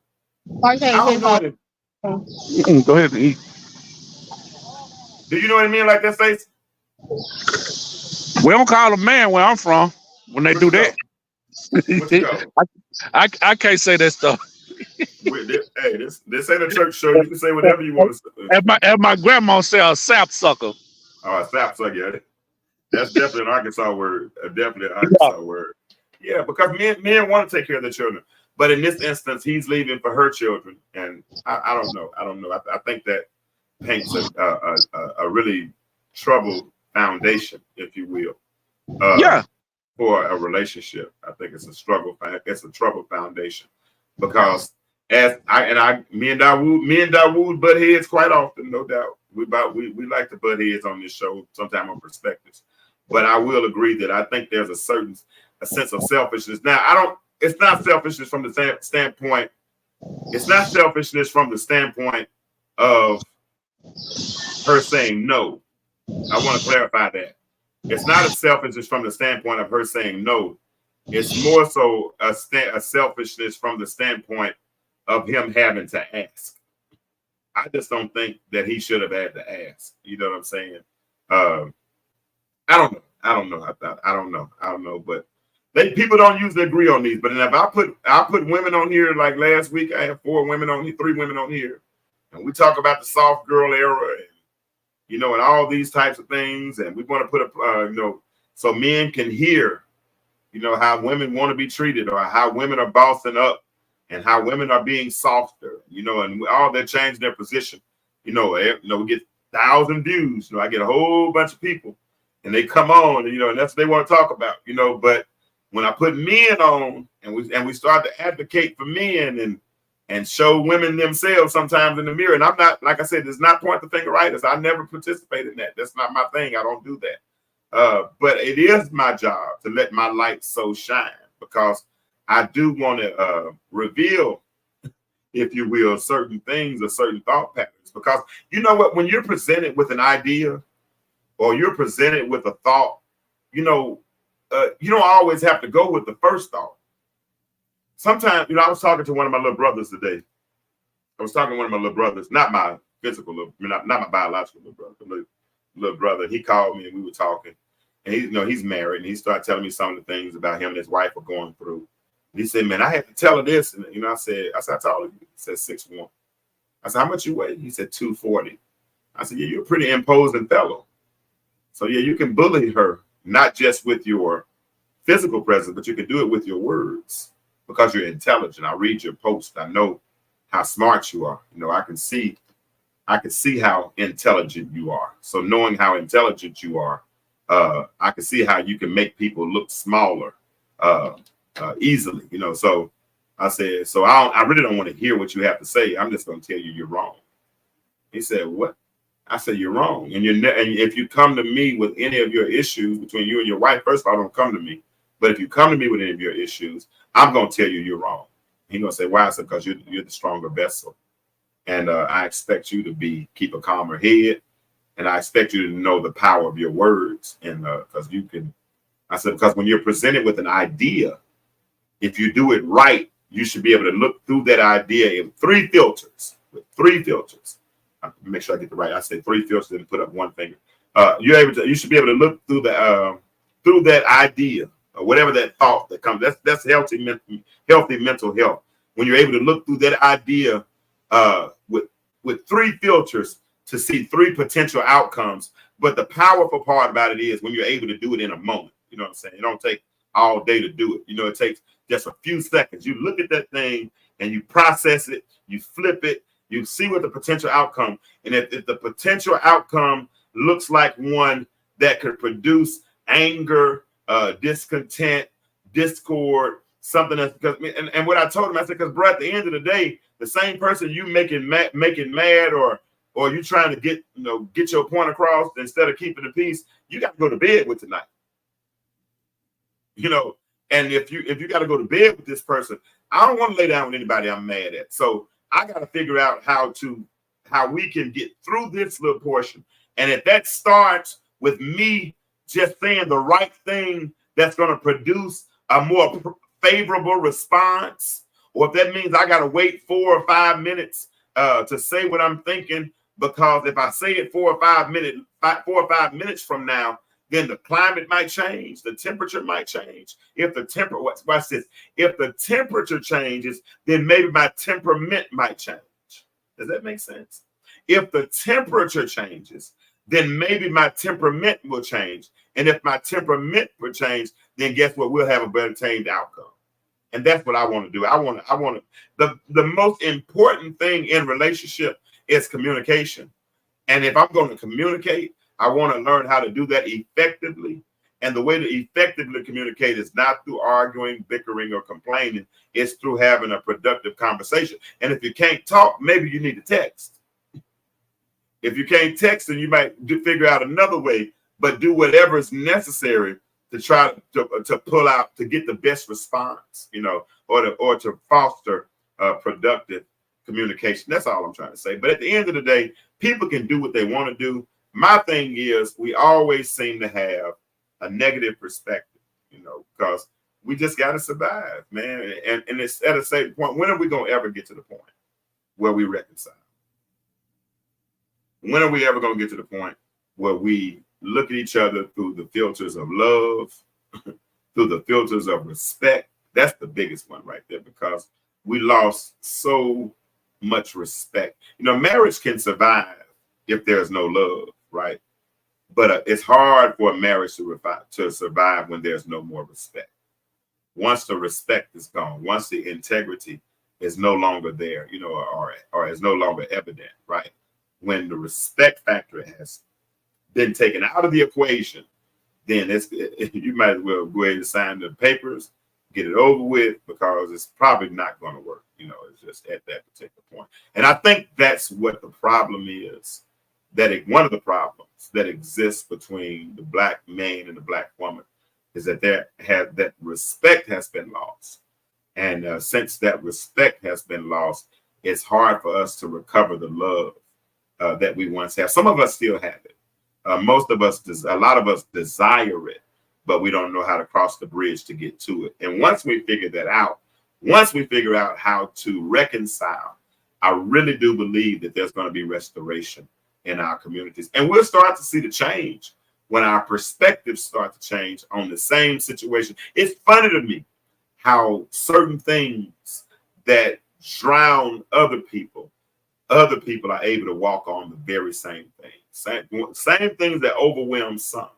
I don't know any. Go ahead and eat. Do you know what I mean? Like that, Stacey? We don't call a man where I'm from when they do that. I can't say that stuff. Hey, this ain't a church show. You can say whatever you want to say. As my grandma said, a sap sucker. Oh, a sap sucker, yeah. That's definitely an Arkansas word. Definitely an Arkansas word. Yeah, because men want to take care of their children. But in this instance, he's leaving for her children. And I don't know. I think that paints a really troubled foundation, if you will. For a relationship. I think it's a struggle. It's a troubled foundation. Because me and Dawood butt heads quite often, no doubt. We like to butt heads on this show, sometimes on perspectives. But I will agree that I think there's a sense of selfishness. Now, it's not selfishness from the standpoint. It's not selfishness from the standpoint of her saying no. I want to clarify that. It's not a selfishness from the standpoint of her saying no. It's more so a selfishness from the standpoint of him having to ask. I just don't think that he should have had to ask. You know what I'm saying? I don't know. But people don't usually agree on these. But if I put women on here, like last week, I had 3 women on here, and we talk about the soft girl era, and and all these types of things, and we want to put so men can hear, how women want to be treated, or how women are bossing up, and how women are being softer, and all that change their position. We get 1,000 views. I get a whole bunch of people, and they come on, and that's what they want to talk about, But when I put men on, and we start to advocate for men and show women themselves sometimes in the mirror, and I'm not, like I said, it's not point the finger right. I never participate in that. That's not my thing. I don't do that. But it is my job to let my light so shine, because I do want to reveal, if you will, certain things or certain thought patterns. Because you know what, when you're presented with an idea or you're presented with a thought, you don't always have to go with the first thought. Sometimes, I was talking to one of my little brothers today. Not my physical not my biological little brother, little brother. He called me and we were talking. And he's married, and he started telling me some of the things about him and his wife are going through. And he said, "Man, I had to tell her this." And I said, "How tall are you?" He said, 6'1". I said, "How much you weigh?" He said, 240. I said, "Yeah, you're a pretty imposing fellow. So yeah, you can bully her, not just with your physical presence, but you can do it with your words, because you're intelligent. I read your post. I know how smart you are. I can see how intelligent you are. So knowing how intelligent you are, I can see how you can make people look smaller easily. So I said, so I really don't want to hear what you have to say. I'm just going to tell you you're wrong." He said, "What?" I said, "You're wrong. And and if you come to me with any of your issues between you and your wife, first of all, don't come to me. But if you come to me with any of your issues, I'm going to tell you you're wrong." He's going to say, "Why?" I said, "Because you're the stronger vessel. And I expect you to keep a calmer head. And I expect you to know the power of your words. And because because when you're presented with an idea, if you do it right, you should be able to look through that idea in 3 filters. With 3 filters. Make sure I get the right. I say 3 filters and put up 1 finger. You should be able to look through through that idea, or whatever that thought that comes. That's healthy mental health. When you're able to look through that idea with 3 filters to see 3 potential outcomes. But the powerful part about it is when you're able to do it in a moment. You know what I'm saying? It don't take all day to do it. You know, it takes just a few seconds. You look at that thing and you process it, you flip it, you see what the potential outcome. And if the potential outcome looks like one that could produce anger, discontent, discord, something that's because and what I told him, I said, because bro, at the end of the day, the same person you making mad or you trying to get your point across instead of keeping the peace, you got to go to bed with tonight. And if you got to go to bed with this person, I don't want to lay down with anybody I'm mad at. So I got to figure out how we can get through this little portion. And if that starts with me just saying the right thing that's going to produce a more favorable response, or if that means I got to wait 4 or 5 minutes to say what I'm thinking, because if I say it 4 or 5 minutes from now, then the climate might change, the temperature might change. If the temperature changes, then maybe my temperament might change. Does that make sense? If the temperature changes, then maybe my temperament will change. And if my temperament will change, then guess what? We'll have a better tamed outcome. And that's what I want to do. I want to. The most important thing in relationship is communication. And if I'm going to communicate, I want to learn how to do that effectively. And the way to effectively communicate is not through arguing, bickering, or complaining. It's through having a productive conversation. And if you can't talk, maybe you need to text. If you can't text, then you might figure out another way, but do whatever is necessary to try to pull out, to get the best response, or to foster productive communication. That's all I'm trying to say. But at the end of the day, people can do what they want to do. My thing is, we always seem to have a negative perspective, because we just got to survive, man. And it's at a certain point. When are we going to ever get to the point where we reconcile? When are we ever going to get to the point where we look at each other through the filters of love, through the filters of respect? That's the biggest one right there, because we lost so much respect. Marriage can survive if there's no love, right? But it's hard for a marriage to survive when there's no more respect. Once the respect is gone, once the integrity is no longer there, or is no longer evident, right? When the respect factor has been taken out of the equation, then you might as well go ahead and sign the papers, get it over with, because it's probably not going to work. It's just at that particular point. And I think that's what the problem is. One of the problems that exists between the black man and the black woman is that that respect has been lost. And since that respect has been lost, it's hard for us to recover the love that we once had. Some of us still have it. A lot of us desire it, but we don't know how to cross the bridge to get to it. And once we figure that out, once we figure out how to reconcile, I really do believe that there's going to be restoration in our communities. And we'll start to see the change when our perspectives start to change on the same situation. It's funny to me how certain things that drown other people are able to walk on the very same thing. Same things that overwhelm some,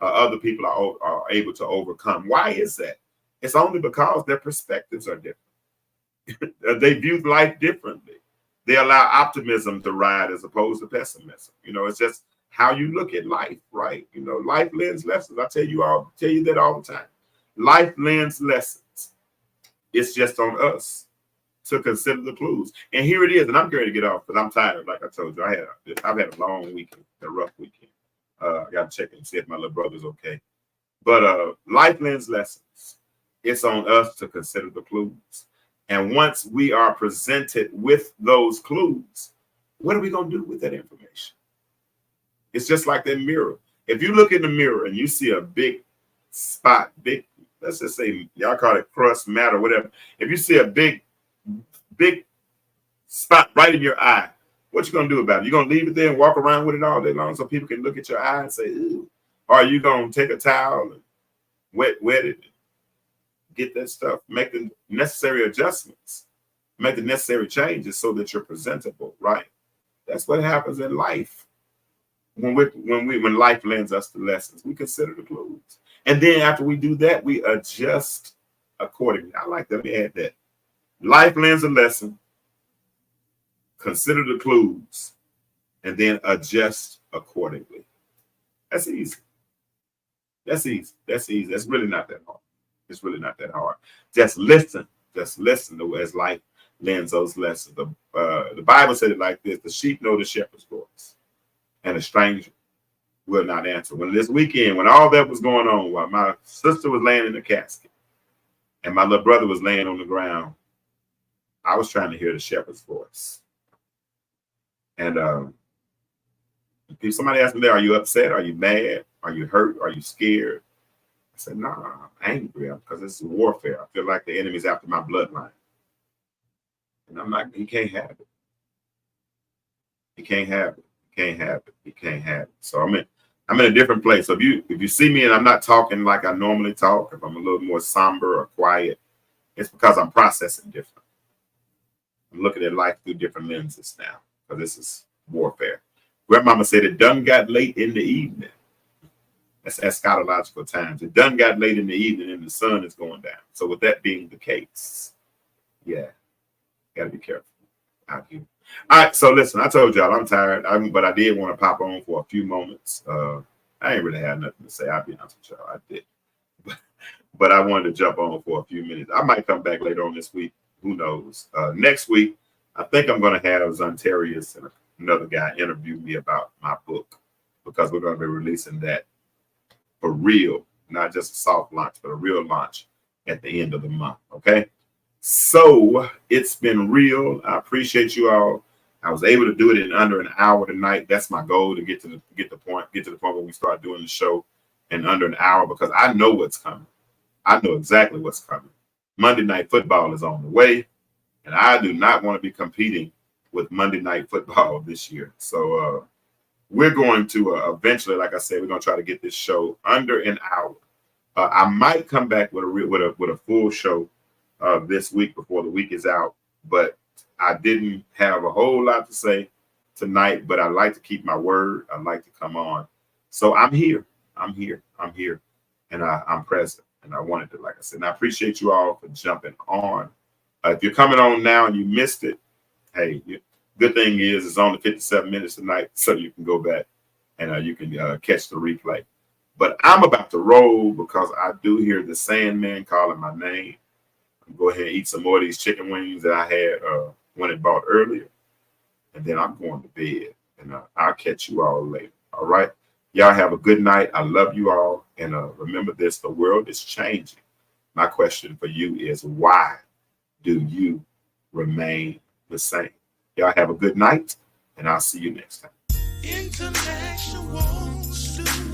other people are able to overcome. Why is that? It's only because their perspectives are different. They view life differently. They allow optimism to ride as opposed to pessimism. It's just how you look at life, right? Life lends lessons. I tell you that all the time. Life lends lessons. It's just on us to consider the clues. And here it is. And I'm going to get off because I'm tired. Like I told you, I've had a long weekend, a rough weekend. I got to check and see if my little brother's okay. But life lends lessons. It's on us to consider the clues. And once we are presented with those clues, what are we going to do with that information? It's just like that mirror. If you look in the mirror and you see a big spot, let's just say, y'all call it crust, matter, whatever. If you see a big spot right in your eye, what you going to do about it? You going to leave it there and walk around with it all day long so people can look at your eye and say, ew? Or are you going to take a towel and wet it, get that stuff, make the necessary adjustments? make the necessary changes so that you're presentable, right? That's what happens in life. When life lends us the lessons, we consider the clues. And then after we do that, we adjust accordingly. I like that. We add that. Life lends a lesson, consider the clues, and then adjust accordingly. That's easy. That's easy. That's easy. That's really not that hard. It's really not that hard. Just listen. Just listen as life lends those lessons. The Bible said it like this: the sheep know the shepherd's voice, and a stranger will not answer. When this weekend, when all that was going on, while my sister was laying in the casket and my little brother was laying on the ground, I was trying to hear the shepherd's voice. And if somebody asked me there, are you upset? Are you mad? Are you hurt? Are you scared? I said, no, I'm angry because this is warfare. I feel like the enemy's after my bloodline. And I'm like, he can't have it. He can't have it. He can't have it. He can't have it. So I'm in a different place. So if you see me and I'm not talking like I normally talk, if I'm a little more somber or quiet, it's because I'm processing different. I'm looking at life through different lenses now, because this is warfare. Grandmama said it done got late in the evening. That's eschatological times. It done got late in the evening and the sun is going down. So with that being the case, yeah, got to be careful out here. All right, so listen, I told y'all I'm tired, but I did want to pop on for a few moments. I ain't really had nothing to say. I'll be honest with y'all, I did. But I wanted to jump on for a few minutes. I might come back later on this week. Who knows? Next week, I think I'm going to have Zontarius and another guy interview me about my book, because we're going to be releasing that for real, not just a soft launch, but a real launch at the end of the month. Okay. So it's been real. I appreciate you all. I was able to do it in under an hour tonight. That's my goal, to get to the point where we start doing the show in under an hour, because I know what's coming. I know exactly what's coming. Monday Night Football is on the way, and I do not want to be competing with Monday Night Football this year. So we're going to eventually, like I said, we're going to try to get this show under an hour. I might come back with a full show this week before the week is out, but I didn't have a whole lot to say tonight, but I like to keep my word. I like to come on. So I'm here, and I'm present. And I wanted to, like I said, and I appreciate you all for jumping on. If you're coming on now and you missed it, hey, good thing is it's only 57 minutes tonight, so you can go back and you can catch the replay. But I'm about to roll, because I do hear the Sandman calling my name. I'm go ahead and eat some more of these chicken wings that I had when it bought earlier, and then I'm going to bed, and I'll catch you all later. All right. Y'all have a good night. I love you all. And remember this, the world is changing. My question for you is, why do you remain the same? Y'all have a good night, and I'll see you next time. Intellectual stew.